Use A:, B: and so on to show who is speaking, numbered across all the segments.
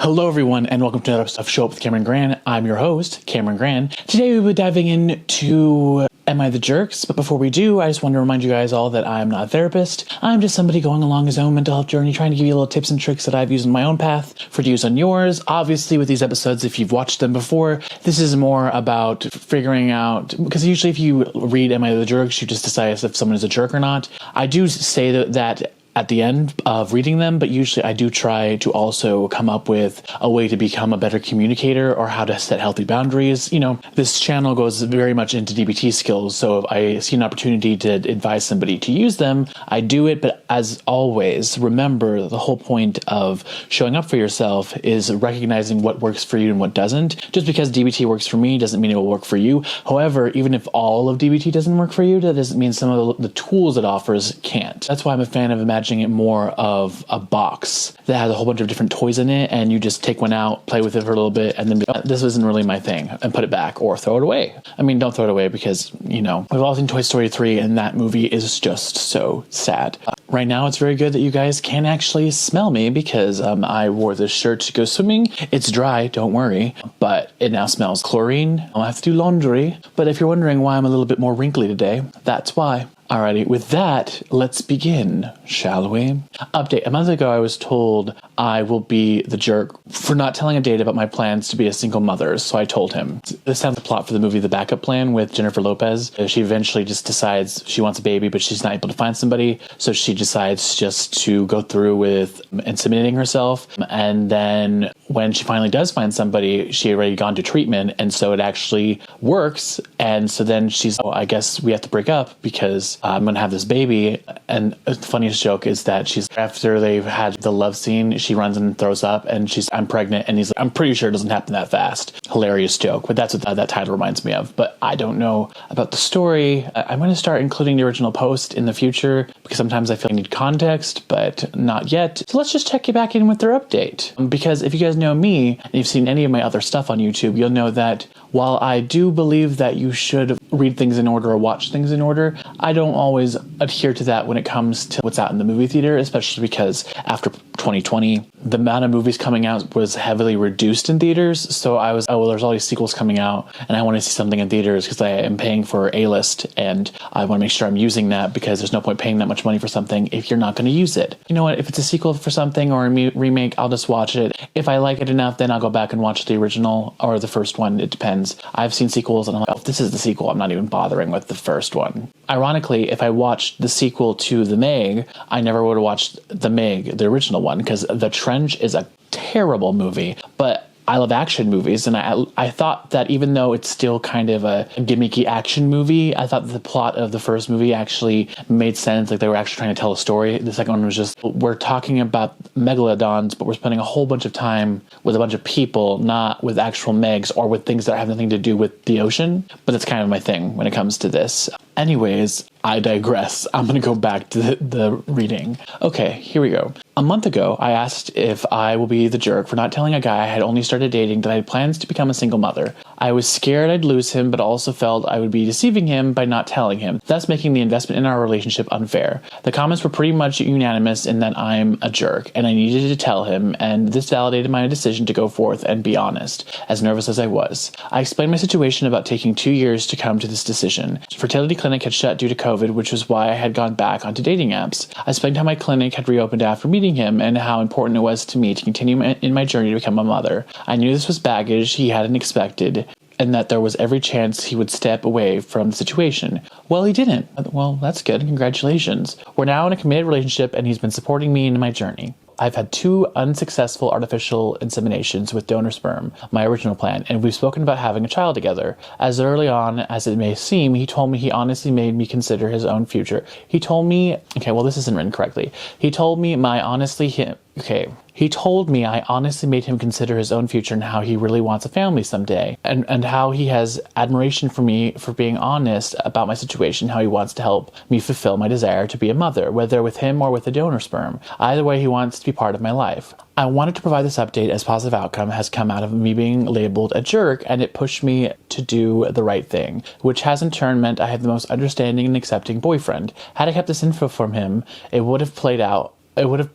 A: Hello everyone and welcome to another episode of Show Up with Camron Gran. I'm your host, Camron Gran. Today we'll be diving into Am I the Jerks? But before we do, I just want to remind you guys all that I'm not a therapist. I'm just somebody going along his own mental health journey, trying to give you little tips and tricks that I've used on my own path for to use on yours. Obviously with these episodes, if you've watched them before, this is more about figuring out, because usually if you read Am I the Jerks, you just decide if someone is a jerk or not. I do say that at the end of reading them, but usually I do try to also come up with a way to become a better communicator or how to set healthy boundaries. You know, this channel goes very much into DBT skills, so if I see an opportunity to advise somebody to use them, I do it. But as always, remember the whole point of showing up for yourself is recognizing what works for you and what doesn't. Just because DBT works for me doesn't mean it will work for you. However, even if all of DBT doesn't work for you, that doesn't mean some of the tools it offers can't. That's why I'm a fan of imagining it more of a box that has a whole bunch of different toys in it, and you just take one out, play with it for a little bit, and then be like, oh, this isn't really my thing, and put it back or throw it away. I mean, don't throw it away because, you know, we've all seen Toy Story 3 and that movie is just so sad. Right now, it's very good that you guys can actually smell me because I wore this shirt to go swimming. It's dry, don't worry, but it now smells chlorine. I'll have to do laundry. But if you're wondering why I'm a little bit more wrinkly today, that's why. Alrighty, with that, let's begin, shall we? Update. A month ago, I was told I will be the jerk for not telling a date about my plans to be a single mother, so I told him. This sounds like the plot for the movie The Backup Plan with Jennifer Lopez. She eventually just decides she wants a baby, but she's not able to find somebody, so she decides just to go through with inseminating herself, and then when she finally does find somebody, she had already gone to treatment, and so it actually works, and so then she's, oh, I guess we have to break up because I'm going to have this baby. And the funniest joke is that she's, after they've had the love scene, she runs and throws up and she's, I'm pregnant. And he's like, I'm pretty sure it doesn't happen that fast. Hilarious joke. But that's what that title reminds me of. But I don't know about the story. I'm going to start including the original post in the future because sometimes I feel I need context, but not yet. So let's just check you back in with their update. Because if you guys know me and you've seen any of my other stuff on YouTube, you'll know that while I do believe that you should read things in order or watch things in order, I don't always adhere to that when it comes to what's out in the movie theater, especially because after 2020, the amount of movies coming out was heavily reduced in theaters. So I was, oh, well, there's all these sequels coming out and I want to see something in theaters because I am paying for A-list and I want to make sure I'm using that because there's no point paying that much money for something if you're not going to use it. You know what? If it's a sequel for something or a remake, I'll just watch it. If I like it enough, then I'll go back and watch the original or the first one. It depends. I've seen sequels and I'm like, oh, this is the sequel. I'm not even bothering with the first one. Ironically, if I watched the sequel to The Meg, I never would have watched The Meg, the original one, because The Trench is a terrible movie. But I love action movies, and I thought that even though it's still kind of a gimmicky action movie, I thought that the plot of the first movie actually made sense, like they were actually trying to tell a story. The second one was just, we're talking about megalodons, but we're spending a whole bunch of time with a bunch of people, not with actual megs or with things that have nothing to do with the ocean. But that's kind of my thing when it comes to this. Anyways, I digress. I'm going to go back to the reading. Okay, here we go. A month ago, I asked if I will be the jerk for not telling a guy I had only started dating that I had plans to become a single mother. I was scared I'd lose him, but also felt I would be deceiving him by not telling him, thus making the investment in our relationship unfair. The comments were pretty much unanimous in that I'm a jerk, and I needed to tell him, and this validated my decision to go forth and be honest, as nervous as I was. I explained my situation about taking 2 years to come to this decision. Fertility clinic had shut due to COVID, which was why I had gone back onto dating apps. I explained how my clinic had reopened after meeting him and how important it was to me to continue in my journey to become a mother. I knew this was baggage he hadn't expected and that there was every chance he would step away from the situation. Well, he didn't. Well, that's good. Congratulations. We're now in a committed relationship and he's been supporting me in my journey. I've had 2 unsuccessful artificial inseminations with donor sperm, my original plan, and we've spoken about having a child together. As early on as it may seem, he told me he honestly made me consider his own future. He told me, okay, well, this isn't written correctly. He told me He told me I honestly made him consider his own future and how he really wants a family someday, and how he has admiration for me for being honest about my situation, how he wants to help me fulfill my desire to be a mother, whether with him or with the donor sperm. Either way, he wants to be part of my life. I wanted to provide this update as positive outcome has come out of me being labeled a jerk, and it pushed me to do the right thing, which has in turn meant I have the most understanding and accepting boyfriend. Had I kept this info from him, it would have played out it would have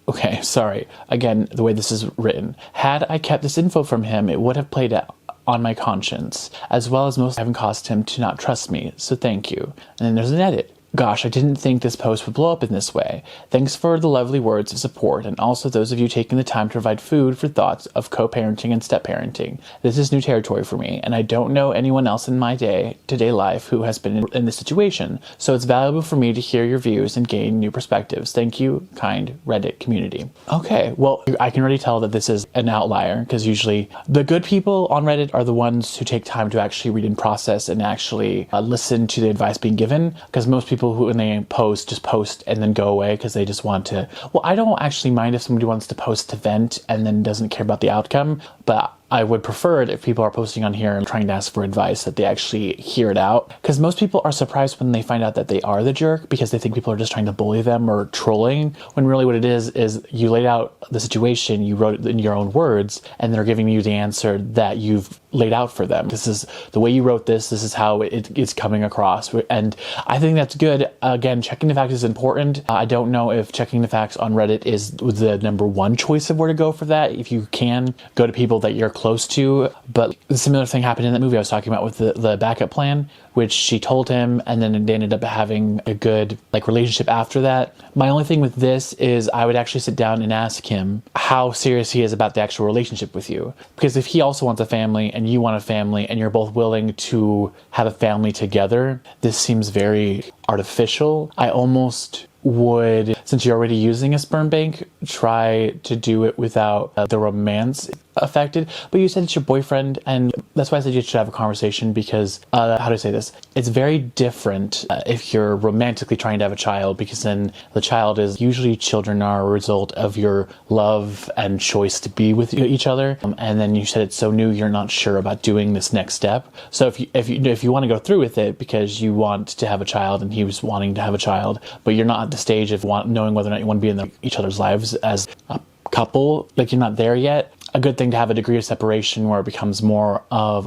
A: okay, sorry. Again, the way this is written. Had I kept this info from him, it would have played out on my conscience, as well as most having caused him to not trust me. So thank you. And then there's an edit. Gosh, I didn't think this post would blow up in this way. Thanks for the lovely words of support, and also those of you taking the time to provide food for thoughts of co-parenting and step-parenting. This is new territory for me, and I don't know anyone else in my day-to-day life who has been in this situation, so it's valuable for me to hear your views and gain new perspectives. Thank you, kind Reddit community. Okay, well, I can already tell that this is an outlier, because usually the good people on Reddit are the ones who take time to actually read and process and actually listen to the advice being given, because most people who, when they post, just post and then go away because they just want to. Well, I don't actually mind if somebody wants to post to vent and then doesn't care about the outcome, but I would prefer it if people are posting on here and trying to ask for advice that they actually hear it out. Because most people are surprised when they find out that they are the jerk because they think people are just trying to bully them or trolling, when really what it is you laid out the situation, you wrote it in your own words, and they're giving you the answer that you've laid out for them. This is the way you wrote this is how it is coming across. And I think that's good. Again, checking the facts is important. I don't know if checking the facts on Reddit is the number one choice of where to go for that. If you can, go to people that you're close to. But a similar thing happened in that movie I was talking about with the backup plan, which she told him, and then they ended up having a good relationship after that. My only thing with this is I would actually sit down and ask him how serious he is about the actual relationship with you. Because if he also wants a family and you want a family and you're both willing to have a family together, this seems very artificial. I almost would, since you're already using a sperm bank, try to do it without the romance affected. But you said it's your boyfriend, and that's why I said you should have a conversation, because how do I say this? It's very different if you're romantically trying to have a child, because then the child is usually, children are a result of your love and choice to be with each other. And then you said it's so new, you're not sure about doing this next step. So if you want to go through with it because you want to have a child and he was wanting to have a child, but you're not at the stage of knowing whether or not you want to be in each other's lives as a couple, you're not there yet, a good thing to have a degree of separation where it becomes more of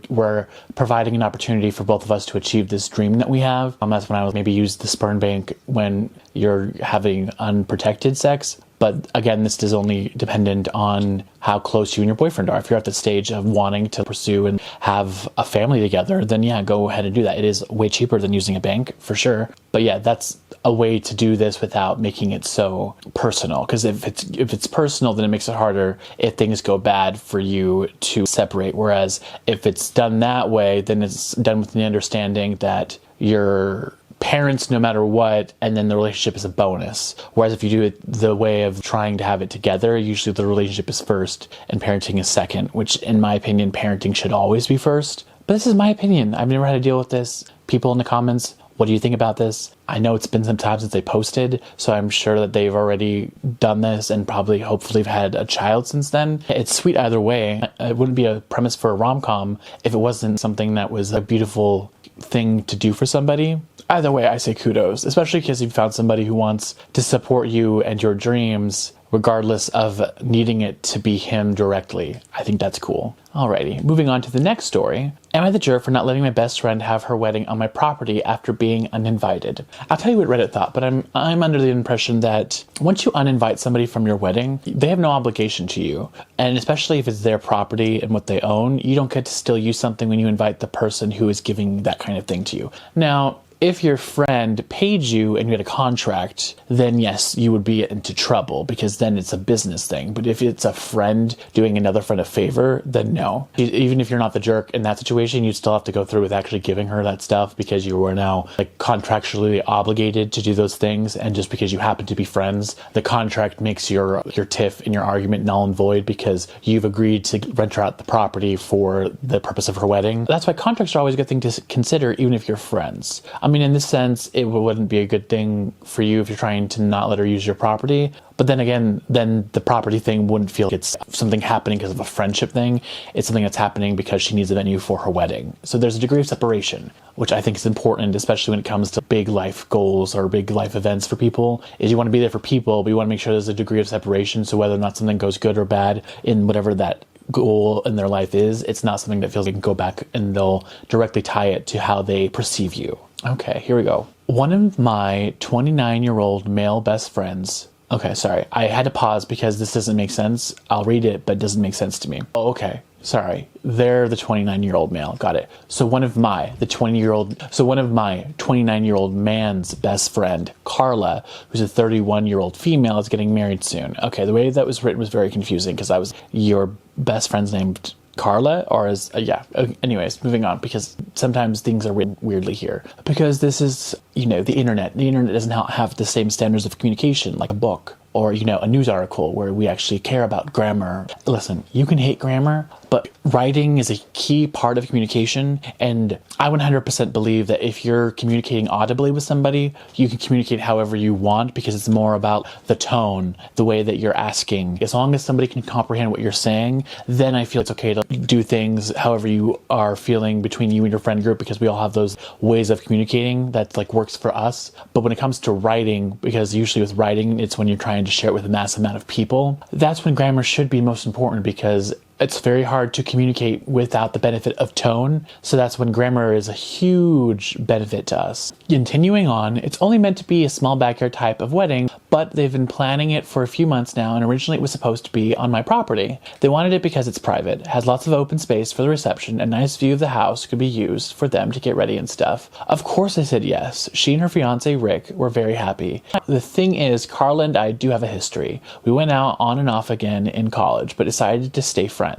A: we're providing an opportunity for both of us to achieve this dream that we have. That's when I would maybe use the sperm bank when you're having unprotected sex. But again, this is only dependent on how close you and your boyfriend are. If you're at the stage of wanting to pursue and have a family together, then yeah, go ahead and do that. It is way cheaper than using a bank, for sure. But yeah, that's a way to do this without making it so personal. Because if it's personal, then it makes it harder if things go bad for you to separate. Whereas if it's done that way, then it's done with the understanding that you're parents no matter what, and then the relationship is a bonus. Whereas if you do it the way of trying to have it together, usually the relationship is first and parenting is second, which in my opinion, parenting should always be first. But this is my opinion. I've never had to deal with this. People in the comments, what do you think about this? I know it's been some time since they posted, so I'm sure that they've already done this and probably hopefully have had a child since then. It's sweet either way. It wouldn't be a premise for a rom-com if it wasn't something that was a beautiful thing to do for somebody. Either way, I say kudos, especially because you found somebody who wants to support you and your dreams regardless of needing it to be him directly. I think that's cool. Alrighty, moving on to the next story. Am I the jerk for not letting my best friend have her wedding on my property after being uninvited? I'll tell you what Reddit thought, but I'm under the impression that once you uninvite somebody from your wedding, they have no obligation to you. And especially if it's their property and what they own, you don't get to still use something when you invite the person who is giving that kind of thing to you. Now, if your friend paid you and you had a contract, then yes, you would be into trouble because then it's a business thing. But if it's a friend doing another friend a favor, then no. Even if you're not the jerk in that situation, you'd still have to go through with actually giving her that stuff because you were now contractually obligated to do those things. And just because you happen to be friends, the contract makes your tiff and your argument null and void because you've agreed to rent her out the property for the purpose of her wedding. That's why contracts are always a good thing to consider, even if you're friends. I mean, in this sense, it wouldn't be a good thing for you if you're trying to not let her use your property. But then again, then the property thing wouldn't feel like it's something happening because of a friendship thing. It's something that's happening because she needs a venue for her wedding. So there's a degree of separation, which I think is important, especially when it comes to big life goals or big life events for people, is you want to be there for people, but you want to make sure there's a degree of separation. So whether or not something goes good or bad in whatever that goal in their life is, it's not something that feels like you can go back and they'll directly tie it to how they perceive you. Okay, here we go. One of my 29-year-old male best friends Okay, sorry. I had to pause because this doesn't make sense. I'll read it, but it doesn't make sense to me. Oh, okay. Sorry. They're the 29-year-old male. Got it. So one of my 29-year-old man's best friend, Carla, who's a 31-year-old female, is getting married soon. Okay, the way that was written was very confusing because your best friend's named Carla, or is yeah. Anyways, moving on, because sometimes things are written weirdly here. Because this is, the internet. The internet doesn't have the same standards of communication like a book or, a news article where we actually care about grammar. Listen, you can hate grammar, but writing is a key part of communication. And I 100% believe that if you're communicating audibly with somebody, you can communicate however you want because it's more about the tone, the way that you're asking. As long as somebody can comprehend what you're saying, then I feel it's okay to do things however you are feeling between you and your friend group, because we all have those ways of communicating that works for us. But when it comes to writing, because usually with writing, it's when you're trying to share it with a massive amount of people, that's when grammar should be most important, because it's very hard to communicate without the benefit of tone. So that's when grammar is a huge benefit to us. Continuing on, it's only meant to be a small backyard type of wedding, but they've been planning it for a few months now, and originally it was supposed to be on my property. They wanted it because it's private, has lots of open space for the reception, a nice view of the house could be used for them to get ready and stuff. Of course I said yes. She and her fiance Rick were very happy. The thing is, Carla and I do have a history. We went out on and off again in college, but decided to stay friends.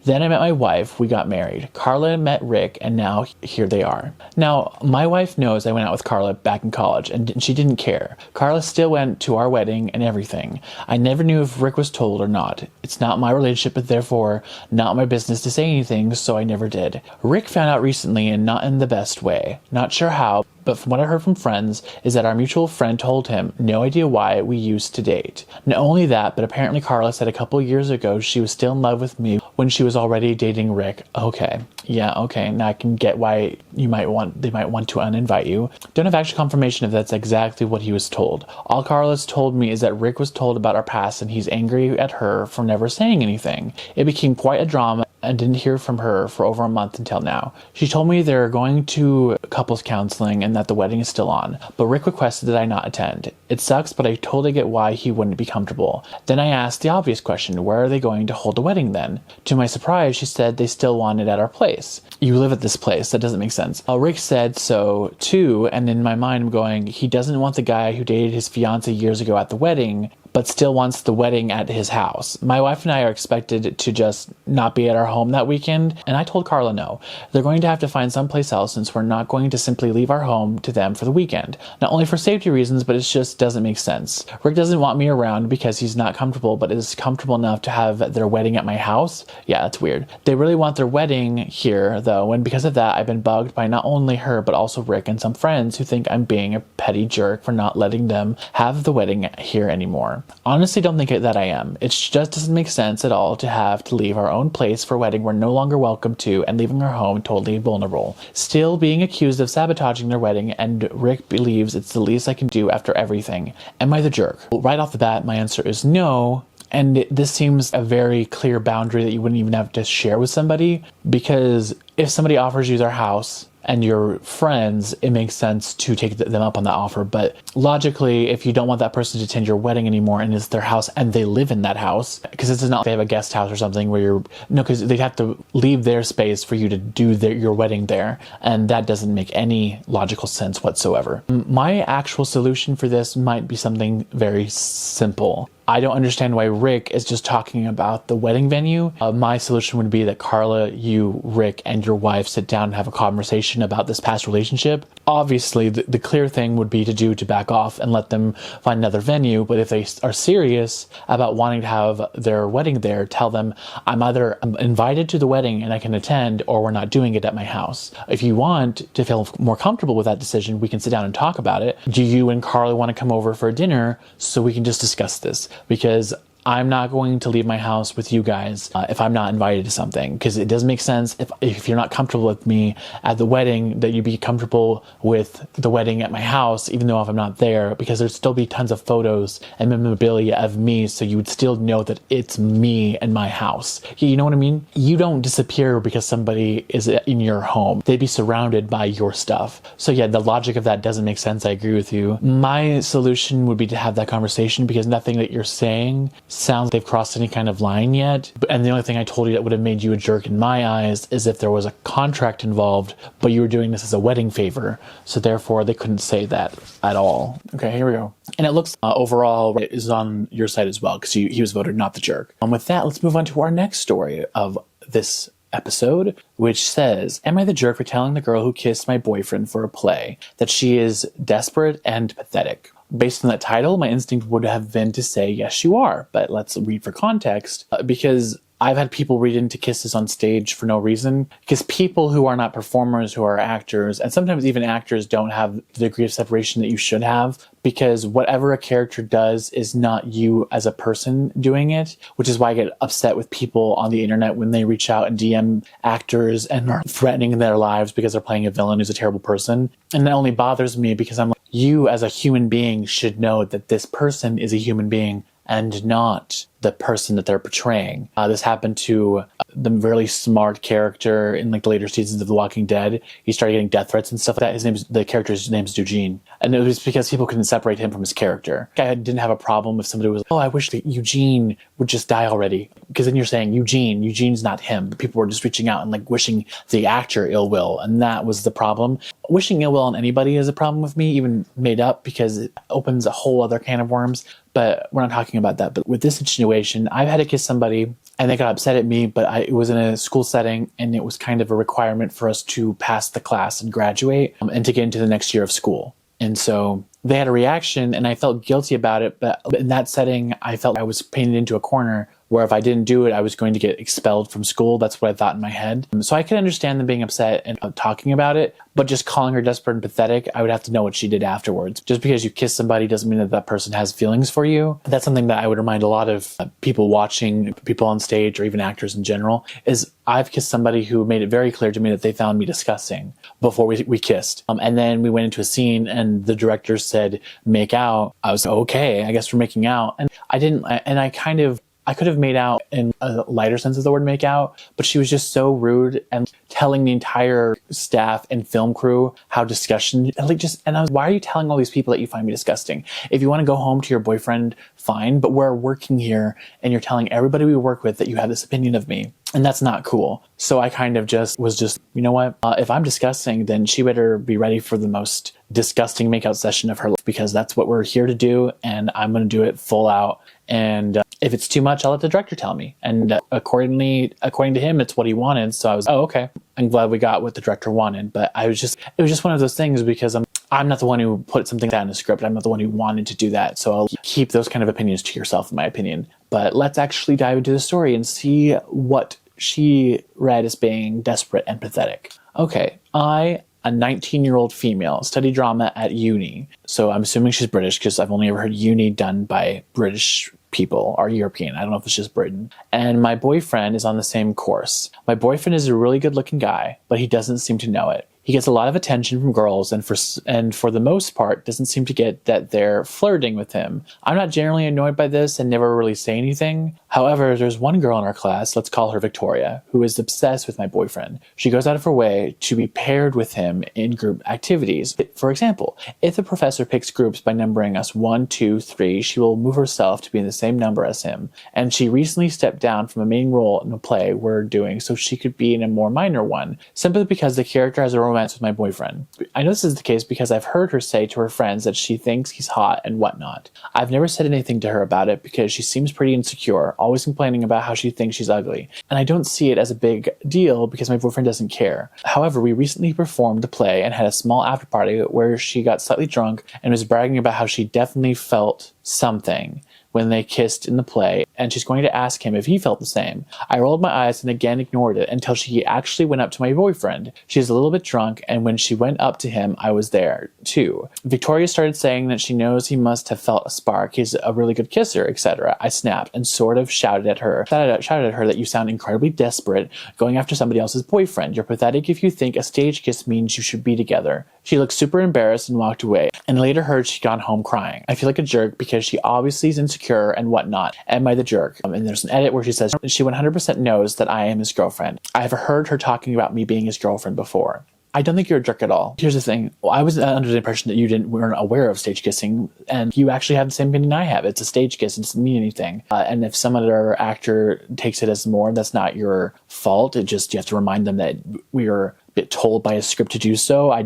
A: Then I met my wife, we got married. Carla met Rick, and now here they are. Now, my wife knows I went out with Carla back in college, and she didn't care. Carla still went to our wedding and everything. I never knew if Rick was told or not. It's not my relationship, but therefore not my business to say anything, so I never did. Rick found out recently, and not in the best way. Not sure how, but from what I heard from friends is that our mutual friend told him, no idea why, we used to date. Not only that, but apparently Carla said a couple years ago she was still in love with me when she was already dating Rick. Okay. Yeah, okay. Now I can get why they might want to uninvite you. Don't have actual confirmation if that's exactly what he was told. All Carla's told me is that Rick was told about our past and he's angry at her for never saying anything. It became quite a drama and didn't hear from her for over a month until now. She told me they're going to couples counseling and that the wedding is still on, but Rick requested that I not attend. It sucks, but I totally get why he wouldn't be comfortable. Then I asked the obvious question, where are they going to hold the wedding then? To my surprise, she said they still want it at our place. You live at this place, that doesn't make sense. Rick said so too, and in my mind I'm going, he doesn't want the guy who dated his fiance years ago at the wedding, but still wants the wedding at his house. My wife and I are expected to just not be at our home that weekend, and I told Carla no. They're going to have to find someplace else since we're not going to simply leave our home to them for the weekend. Not only for safety reasons, but it just doesn't make sense. Rick doesn't want me around because he's not comfortable, but is comfortable enough to have their wedding at my house? Yeah, that's weird. They really want their wedding here, though, and because of that, I've been bugged by not only her, but also Rick and some friends who think I'm being a petty jerk for not letting them have the wedding here anymore. Honestly, don't think that I am. It just doesn't make sense at all to have to leave our own place for a wedding we're no longer welcome to and leaving our home totally vulnerable. Still being accused of sabotaging their wedding, and Rick believes it's the least I can do after everything. Am I the jerk? Well, right off the bat, my answer is no. And this seems a very clear boundary that you wouldn't even have to share with somebody, because if somebody offers you their house and your friends, it makes sense to take them up on that offer. But logically, if you don't want that person to attend your wedding anymore and it's their house and they live in that house, because this is not like they have a guest house or something where because they'd have to leave their space for you to do your wedding there. And that doesn't make any logical sense whatsoever. My actual solution for this might be something very simple. I don't understand why Rick is just talking about the wedding venue. My solution would be that Carla, you, Rick, and your wife sit down and have a conversation about this past relationship. Obviously, the clear thing would be to back off and let them find another venue. But if they are serious about wanting to have their wedding there, tell them I'm either invited to the wedding and I can attend, or we're not doing it at my house. If you want to feel more comfortable with that decision, we can sit down and talk about it. Do you and Carla want to come over for dinner so we can just discuss this? Because I'm not going to leave my house with you guys if I'm not invited to something, because it doesn't make sense if you're not comfortable with me at the wedding that you be comfortable with the wedding at my house, even though if I'm not there, because there'd still be tons of photos and memorabilia of me, so you would still know that it's me and my house. You know what I mean? You don't disappear because somebody is in your home. They'd be surrounded by your stuff. So yeah, the logic of that doesn't make sense. I agree with you. My solution would be to have that conversation, because nothing that you're saying sounds like they've crossed any kind of line yet. And the only thing I told you that would have made you a jerk in my eyes is if there was a contract involved, but you were doing this as a wedding favor. So therefore they couldn't say that at all. Okay, here we go. And it looks overall is on your side as well, because he was voted not the jerk. With that, let's move on to our next story of this episode, which says, am I the jerk for telling the girl who kissed my boyfriend for a play that she is desperate and pathetic? Based on that title, my instinct would have been to say, yes, you are. But let's read for context, because I've had people read into kisses on stage for no reason, because people who are not performers, who are actors, and sometimes even actors, don't have the degree of separation that you should have, because whatever a character does is not you as a person doing it, which is why I get upset with people on the internet when they reach out and DM actors and are threatening their lives because they're playing a villain who's a terrible person. And that only bothers me because I'm like, you as a human being should know that this person is a human being and not the person that they're portraying. This happened to the really smart character in like the later seasons of The Walking Dead. He started getting death threats and stuff like that. The character's name's Eugene. And it was because people couldn't separate him from his character. I didn't have a problem if somebody was like, oh, I wish that Eugene would just die already. Because then you're saying Eugene's not him. But people were just reaching out and like wishing the actor ill will. And that was the problem. Wishing ill will on anybody is a problem with me, even made up, because it opens a whole other can of worms. But we're not talking about that. But with this situation, I've had to kiss somebody and they got upset at me, but it was in a school setting and it was kind of a requirement for us to pass the class and graduate and to get into the next year of school. And so they had a reaction and I felt guilty about it. But in that setting, I felt I was painted into a corner where if I didn't do it, I was going to get expelled from school. That's what I thought in my head. So I could understand them being upset and talking about it, but just calling her desperate and pathetic, I would have to know what she did afterwards. Just because you kiss somebody doesn't mean that that person has feelings for you. That's something that I would remind a lot of people watching, people on stage, or even actors in general, is I've kissed somebody who made it very clear to me that they found me disgusting before we kissed. And then we went into a scene and the director said, make out. I was okay, I guess we're making out. And I didn't, and I could have made out in a lighter sense of the word make out, but she was just so rude and telling the entire staff and film crew how disgusting, and I was, why are you telling all these people that you find me disgusting? If you want to go home to your boyfriend, fine, but we're working here and you're telling everybody we work with that you have this opinion of me. And that's not cool. So I kind of was you know what? If I'm disgusting, then she better be ready for the most disgusting makeout session of her life, because that's what we're here to do. And I'm going to do it full out. And if it's too much, I'll let the director tell me. And according to him, it's what he wanted. So I was, oh, okay. I'm glad we got what the director wanted. But it was just one of those things, because I'm not the one who put something down in the script. I'm not the one who wanted to do that. So I'll keep those kind of opinions to yourself, in my opinion. But let's actually dive into the story and see what she read as being desperate and pathetic. Okay, a 19-year-old female, study drama at uni. So I'm assuming she's British, because I've only ever heard uni done by British people, or European. I don't know if it's just Britain. And my boyfriend is on the same course. My boyfriend is a really good-looking guy, but he doesn't seem to know it. He gets a lot of attention from girls, and for the most part doesn't seem to get that they're flirting with him. I'm not generally annoyed by this and never really say anything. However, there's one girl in our class, let's call her Victoria, who is obsessed with my boyfriend. She goes out of her way to be paired with him in group activities. For example, if the professor picks groups by numbering us 1, 2, 3, she will move herself to be in the same number as him. And she recently stepped down from a main role in a play we're doing so she could be in a more minor one, simply because the character has a romance with my boyfriend. I know this is the case because I've heard her say to her friends that she thinks he's hot and whatnot. I've never said anything to her about it because she seems pretty insecure, always complaining about how she thinks she's ugly. And I don't see it as a big deal because my boyfriend doesn't care. However, we recently performed the play and had a small after party where she got slightly drunk and was bragging about how she definitely felt something when they kissed in the play, and she's going to ask him if he felt the same. I rolled my eyes and again ignored it until she actually went up to my boyfriend. She's a little bit drunk, and when she went up to him, I was there too. Victoria started saying that she knows he must have felt a spark. He's a really good kisser, etc. I snapped and sort of shouted at her that you sound incredibly desperate going after somebody else's boyfriend. You're pathetic if you think a stage kiss means you should be together. She looked super embarrassed and walked away, and later heard she'd gone home crying. I feel like a jerk because she obviously is insecure and whatnot. Am I the jerk? And there's an edit where she says she 100% knows that I am his girlfriend. I've heard her talking about me being his girlfriend before. I don't think you're a jerk at all. Here's the thing. I was under the impression that you weren't aware of stage kissing, and you actually have the same opinion I have. It's a stage kiss. It doesn't mean anything. And if some other actor takes it as more, that's not your fault. You have to remind them that we were told by a script to do so. I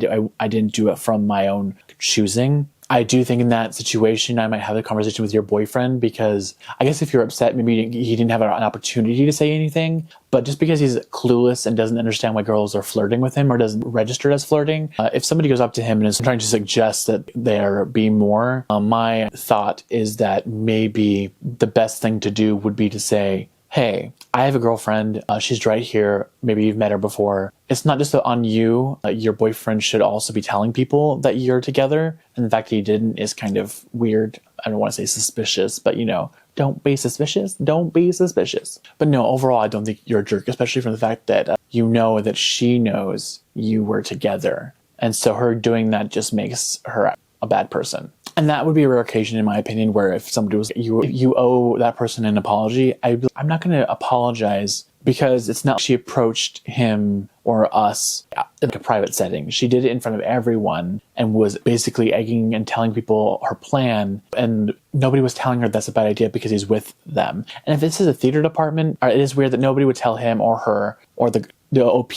A: didn't do it from my own choosing. I do think in that situation, I might have a conversation with your boyfriend, because I guess if you're upset, maybe he didn't have an opportunity to say anything. But just because he's clueless and doesn't understand why girls are flirting with him or doesn't register as flirting, if somebody goes up to him and is trying to suggest that they're being more, my thought is that maybe the best thing to do would be to say, hey, I have a girlfriend. She's right here. Maybe you've met her before. It's not just on you. Your boyfriend should also be telling people that you're together. And the fact that he didn't is kind of weird. I don't want to say suspicious, but don't be suspicious. Don't be suspicious. But no, overall, I don't think you're a jerk, especially from the fact that you know that she knows you were together. And so her doing that just makes her a bad person. And that would be a rare occasion, in my opinion, where if somebody was, you owe that person an apology. I'm not going to apologize, because it's not she approached him or us in a private setting. She did it in front of everyone and was basically egging and telling people her plan. And nobody was telling her that's a bad idea because he's with them. And if this is a theater department, it is weird that nobody would tell him or her or the OP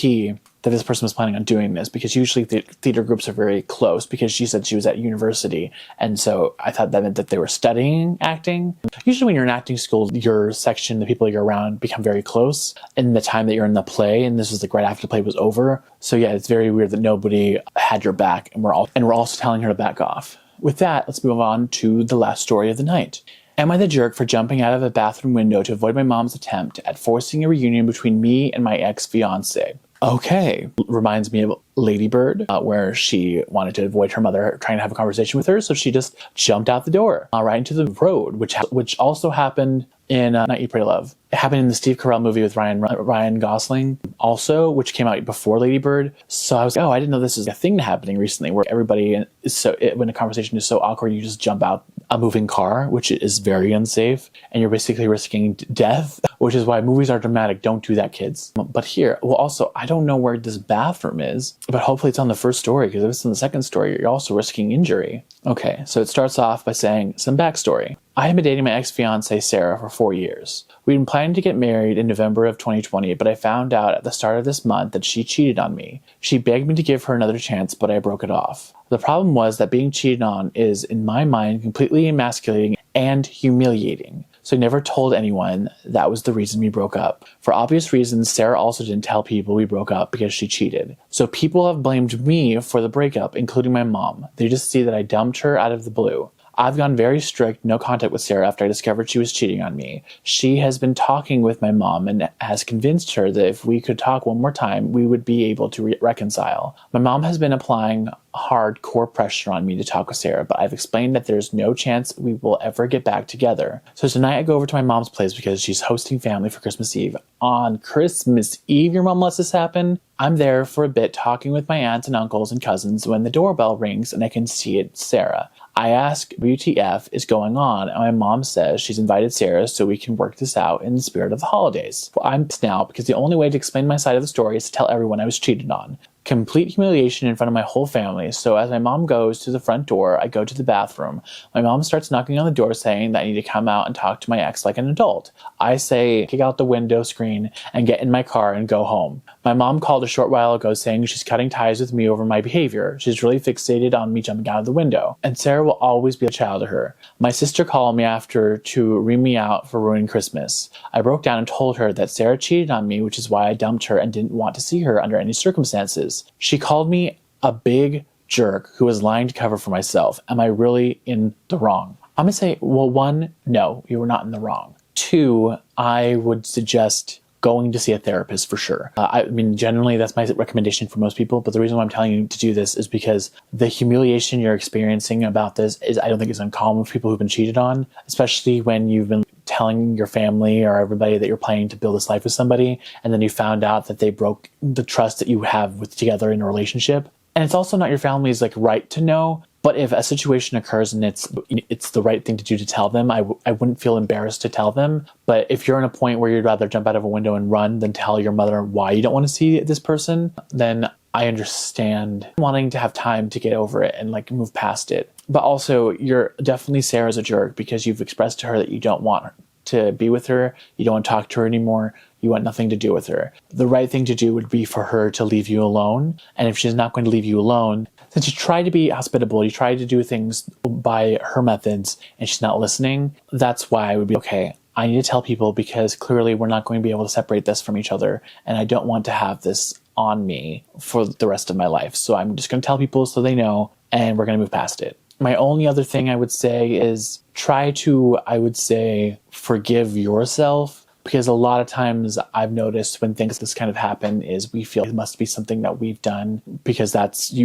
A: that this person was planning on doing this, because usually the theater groups are very close, because she said she was at university. And so I thought that meant that they were studying acting. Usually when you're in acting school, your section, the people you're around become very close in the time that you're in the play. And this was right after the play was over. So yeah, it's very weird that nobody had your back, and we're also telling her to back off. With that, let's move on to the last story of the night. Am I the jerk for jumping out of a bathroom window to avoid my mom's attempt at forcing a reunion between me and my ex-fiance? Okay. Reminds me of Lady Bird, where she wanted to avoid her mother trying to have a conversation with her, so she just jumped out the door right into the road, which also happened in Night You Pray Love. It happened in the Steve Carell movie with Ryan Gosling also, which came out before Lady Bird. So I was like, I didn't know this is a thing happening recently, where everybody is when a conversation is so awkward, you just jump out a moving car, which is very unsafe, and you're basically risking death, which is why movies are dramatic. Don't do that, kids. But here, also, I don't know where this bathroom is, but hopefully it's on the first story, because if it's in the second story, you're also risking injury. Okay, so it starts off by saying some backstory. I had been dating my ex-fiancée, Sarah, for 4 years. We'd been planning to get married in November of 2020, but I found out at the start of this month that she cheated on me. She begged me to give her another chance, but I broke it off. The problem was that being cheated on is, in my mind, completely emasculating and humiliating. So I never told anyone that was the reason we broke up. For obvious reasons, Sarah also didn't tell people we broke up because she cheated. So people have blamed me for the breakup, including my mom. They just see that I dumped her out of the blue. I've gone very strict, no contact with Sarah after I discovered she was cheating on me. She has been talking with my mom and has convinced her that if we could talk one more time, we would be able to reconcile. My mom has been applying hardcore pressure on me to talk with Sarah, but I've explained that there's no chance we will ever get back together. So tonight I go over to my mom's place because she's hosting family for Christmas Eve. On Christmas Eve, your mom lets this happen? I'm there for a bit talking with my aunts and uncles and cousins when the doorbell rings and I can see it's Sarah. I ask WTF is going on, and my mom says she's invited Sarah so we can work this out in the spirit of the holidays. Well, I'm pissed now because the only way to explain my side of the story is to tell everyone I was cheated on. Complete humiliation in front of my whole family. So as my mom goes to the front door, I go to the bathroom. My mom starts knocking on the door saying that I need to come out and talk to my ex like an adult. I say, kick out the window screen and get in my car and go home. My mom called a short while ago saying she's cutting ties with me over my behavior. She's really fixated on me jumping out of the window. And Sarah will always be a child to her. My sister called me after to ream me out for ruining Christmas. I broke down and told her that Sarah cheated on me, which is why I dumped her and didn't want to see her under any circumstances. She called me a big jerk who was lying to cover for myself. Am I really in the wrong? I'm going to say, well, one, no, you were not in the wrong. Two, I would suggest going to see a therapist for sure. I mean, generally that's my recommendation for most people, but the reason why I'm telling you to do this is because the humiliation you're experiencing about this is, I don't think, is uncommon with people who've been cheated on, especially when you've been telling your family or everybody that you're planning to build this life with somebody, and then you found out that they broke the trust that you have with together in a relationship. And it's also not your family's right to know, but if a situation occurs and it's the right thing to do to tell them, I wouldn't feel embarrassed to tell them. But if you're in a point where you'd rather jump out of a window and run than tell your mother why you don't want to see this person, then I understand wanting to have time to get over it and move past it. But also, you're definitely Sarah's a jerk because you've expressed to her that you don't want her to be with her, you don't want to talk to her anymore, you want nothing to do with her. The right thing to do would be for her to leave you alone. And if she's not going to leave you alone, since you try to be hospitable, you try to do things by her methods, and she's not listening, that's why I would be, okay, I need to tell people because clearly we're not going to be able to separate this from each other, and I don't want to have this on me for the rest of my life. So I'm just going to tell people so they know, and we're going to move past it. My only other thing I would say is try to, forgive yourself. Because a lot of times I've noticed when things this kind of happen is we feel it must be something that we've done, because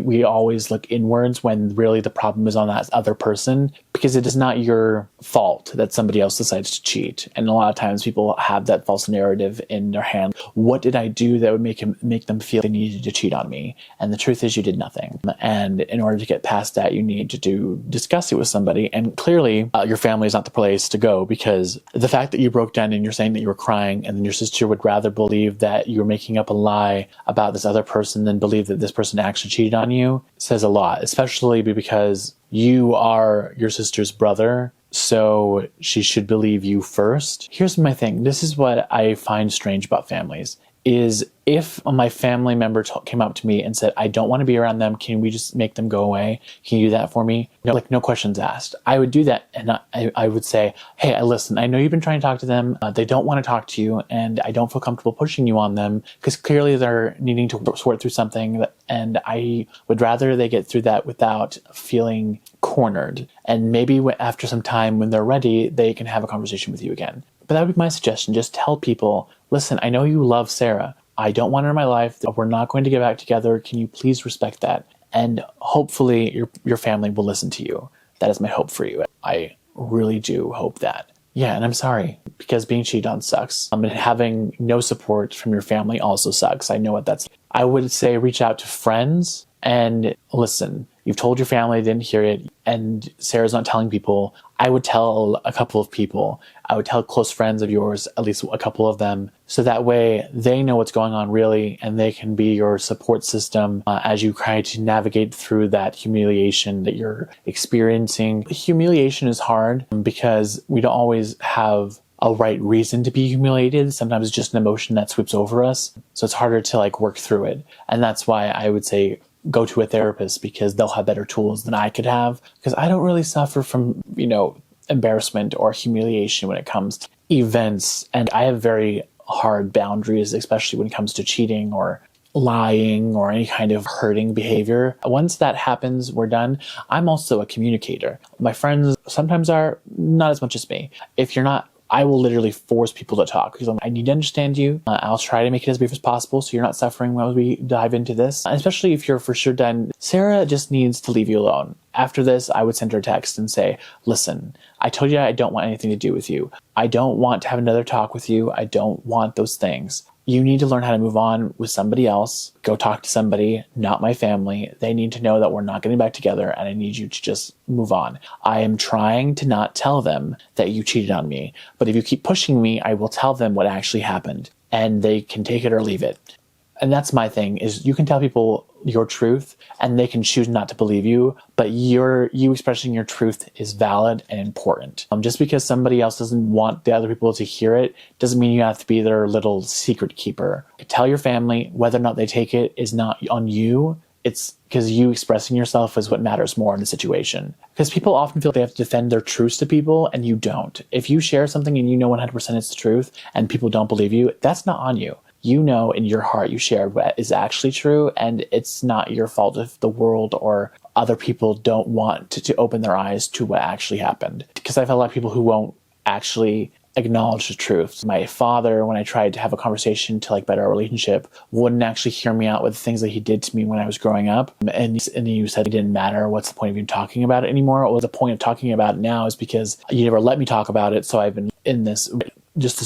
A: we always look inwards when really the problem is on that other person, because it is not your fault that somebody else decides to cheat. And a lot of times people have that false narrative in their hand. What did I do that would make them feel they needed to cheat on me? And the truth is you did nothing. And in order to get past that, you need to discuss it with somebody. And clearly your family is not the place to go, because the fact that you broke down and you're saying that you were crying, and then your sister would rather believe that you're making up a lie about this other person than believe that this person actually cheated on you, says a lot, especially because you are your sister's brother, so she should believe you first. Here's my thing. This is what I find strange about families, is if my family member came up to me and said, I don't want to be around them, can we just make them go away? Can you do that for me? No questions asked. I would do that, and I would say, hey, listen, I know you've been trying to talk to them. They don't want to talk to you, and I don't feel comfortable pushing you on them, because clearly they're needing to sort through something, and I would rather they get through that without feeling cornered. And maybe after some time, when they're ready, they can have a conversation with you again. But that would be my suggestion. Just tell people, listen, I know you love Sarah. I don't want her in my life. We're not going to get back together. Can you please respect that? And hopefully your family will listen to you. That is my hope for you. I really do hope that. Yeah, and I'm sorry, because being cheated on sucks. And having no support from your family also sucks. I know what that's like. I would say reach out to friends and listen. You've told your family, they didn't hear it, and Sarah's not telling people. I would tell a couple of people. I would tell close friends of yours, at least a couple of them, so that way they know what's going on really, and they can be your support system as you try to navigate through that humiliation that you're experiencing. Humiliation is hard because we don't always have a right reason to be humiliated. Sometimes it's just an emotion that sweeps over us, so it's harder to work through it. And that's why I would say go to a therapist, because they'll have better tools than I could have, because I don't really suffer from, embarrassment or humiliation when it comes to events. And I have very hard boundaries, especially when it comes to cheating or lying or any kind of hurting behavior. Once that happens, we're done. I'm also a communicator. My friends sometimes are, not as much as me. If you're not, I will literally force people to talk, because I need to understand you. I'll try to make it as brief as possible so you're not suffering while we dive into this. And especially if you're for sure done, Sarah just needs to leave you alone. After this, I would send her a text and say, listen, I told you I don't want anything to do with you. I don't want to have another talk with you. I don't want those things. You need to learn how to move on with somebody else. Go talk to somebody, not my family. They need to know that we're not getting back together, and I need you to just move on. I am trying to not tell them that you cheated on me, but if you keep pushing me, I will tell them what actually happened, and they can take it or leave it. And that's my thing, is you can tell people your truth and they can choose not to believe you, but you expressing your truth is valid and important. Just because somebody else doesn't want the other people to hear it doesn't mean you have to be their little secret keeper. Tell your family. Whether or not they take it is not on you. It's because you expressing yourself is what matters more in the situation. Because people often feel they have to defend their truths to people, and you don't. If you share something and you know 100% it's the truth and people don't believe you, that's not on you. You know in your heart you shared what is actually true, and it's not your fault if the world or other people don't want to open their eyes to what actually happened. Because I've had a lot of people who won't actually acknowledge the truth. My father, when I tried to have a conversation to like better our relationship, wouldn't actually hear me out with the things that he did to me when I was growing up. And he said it didn't matter. What's the point of even talking about it anymore? What was the point of talking about it now is because you never let me talk about it. So I've been in this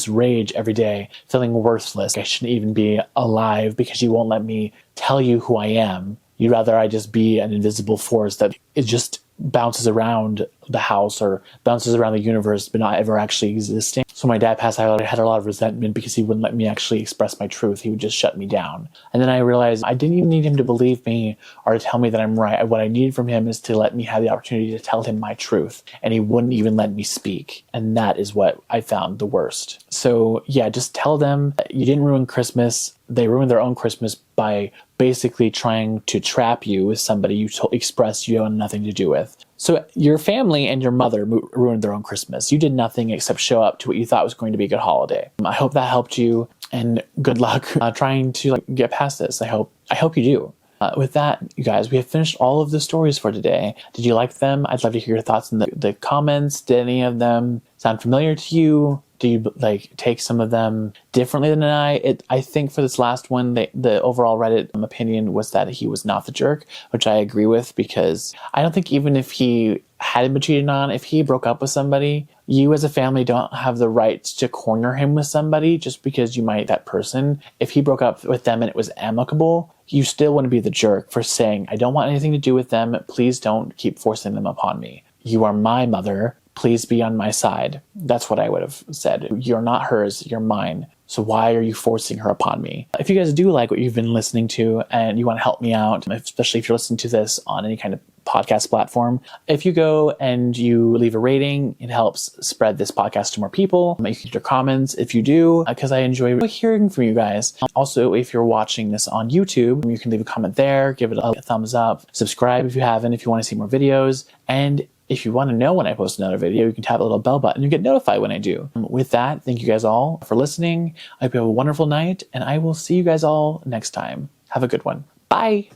A: rage every day, feeling worthless. I shouldn't even be alive because you won't let me tell you who I am. You'd rather I just be an invisible force that it just bounces around the house or bounces around the universe, but not ever actually existing. So my dad passed out. I had a lot of resentment because he wouldn't let me actually express my truth. He would just shut me down. And then I realized I didn't even need him to believe me or to tell me that I'm right. What I needed from him is to let me have the opportunity to tell him my truth. And he wouldn't even let me speak. And that is what I found the worst. So yeah, just tell them that you didn't ruin Christmas. They ruined their own Christmas by basically trying to trap you with somebody you expressed you had nothing to do with. So your family and your mother ruined their own Christmas. You did nothing except show up to what you thought was going to be a good holiday. I hope that helped you, and good luck trying to get past this. I hope you do. With that, you guys, we have finished all of the stories for today. Did you like them? I'd love to hear your thoughts in the comments. Did any of them sound familiar to you? Do you take some of them differently than I think for this last one, the overall Reddit opinion was that he was not the jerk, which I agree with, because I don't think even if he hadn't been cheated on, if he broke up with somebody, you as a family don't have the right to corner him with somebody just because you might that person. If he broke up with them and it was amicable, you still wouldn't be the jerk for saying, I don't want anything to do with them. Please don't keep forcing them upon me. You are my mother. Please be on my side. That's what I would have said. You're not hers, you're mine. So why are you forcing her upon me? If you guys do like what you've been listening to and you want to help me out, especially if you're listening to this on any kind of podcast platform, if you go and you leave a rating, it helps spread this podcast to more people. You can get your comments if you do, because I enjoy hearing from you guys. Also, if you're watching this on YouTube, you can leave a comment there, give it a thumbs up, subscribe if you haven't, if you want to see more videos. And if you want to know when I post another video, you can tap the little bell button. You get notified when I do. With that, thank you guys all for listening. I hope you have a wonderful night, and I will see you guys all next time. Have a good one. Bye.